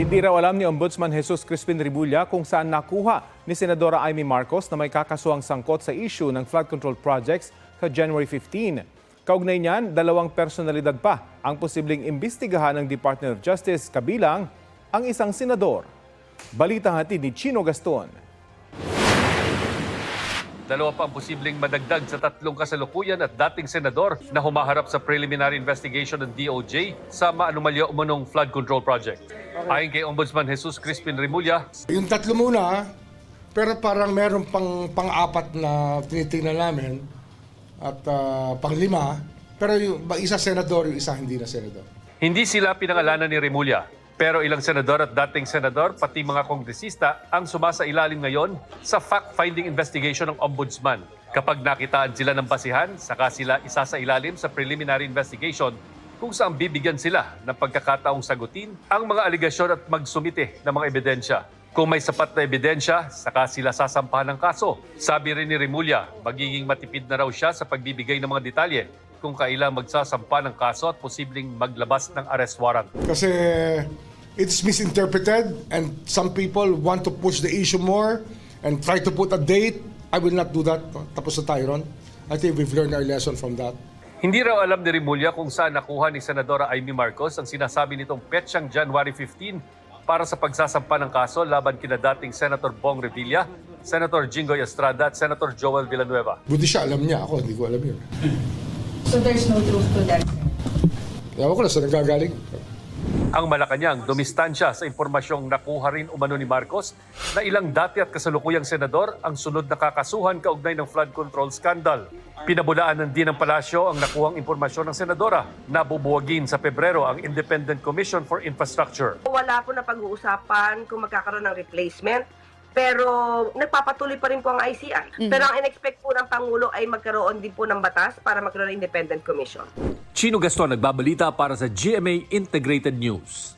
Hindi raw alam ni Ombudsman Jesus Crispin Rebulla kung saan nakuha ni Senadora Amy Marcos na may kakasuhang sangkot sa issue ng flood control projects sa January 15. Kaugnay niyan, dalawang personalidad pa ang posibleng imbestigahan ng Department of Justice kabilang ang isang senador. Balitang hatid ni Chino Gaston. Dalawa pa ang posibleng madagdag sa tatlong kasalukuyan at dating senador na humaharap sa preliminary investigation ng DOJ sa maanumalya umunong flood control project. Ayon kay Ombudsman Jesus Crispin Remulla, Yung tatlo muna, pero parang meron pang-apat na tinitingnan namin at pang-lima, pero yung isa senador, yung isa hindi na senador. hindi sila pinangalanan ni Remulla. Pero ilang senador at dating senador, pati mga kongresista, ang sumasailalim ngayon sa fact-finding investigation ng Ombudsman. Kapag nakitaan sila ng basihan, saka sila isasailalim sa preliminary investigation kung saan bibigyan sila ng pagkakataong sagutin ang mga aligasyon at magsumite ng mga ebidensya. Kung may sapat na ebidensya, saka sila sasampahan ng kaso. Sabi rin ni Remulla, magiging matipid na raw siya sa pagbibigay ng mga detalye kung kailan magsasampa ng kaso at posibleng maglabas ng arrest warrant. Kasi it's misinterpreted and some people want to push the issue more and try to put a date. I will not do that. Tapos na tayo ron. I think we've learned our lesson from that. Hindi raw alam ni Remulla kung saan nakuha ni Senadora Amy Marcos ang sinasabi nitong petsang January 15 para sa pagsasampa ng kaso laban kina dating Senator Bong Revilla, Senator Jinggoy Estrada at Senator Joel Villanueva. Buti siya, alam niya. Ako, hindi ko alam yun. So there's no truth to that? Ewan ko na saan nagagaling. Ang Malacanang dumistansya sa impormasyong nakuha rin umano ni Marcos na ilang dati at kasalukuyang senador ang sunod na kakasuhan kaugnay ng flood control scandal. Pinabulaanan din ng palasyo ang nakuhang impormasyon ng senadora na bubuwagin sa Pebrero ang Independent Commission for Infrastructure. Wala po na pag-uusapan kung magkakaroon ng replacement, pero nagpapatuloy pa rin po ang ICI. Pero ang in-expect po ng Pangulo ay magkaroon din po ng batas para magkaroon ng Independent Commission. Chino Gaston nagbabalita para sa GMA Integrated News.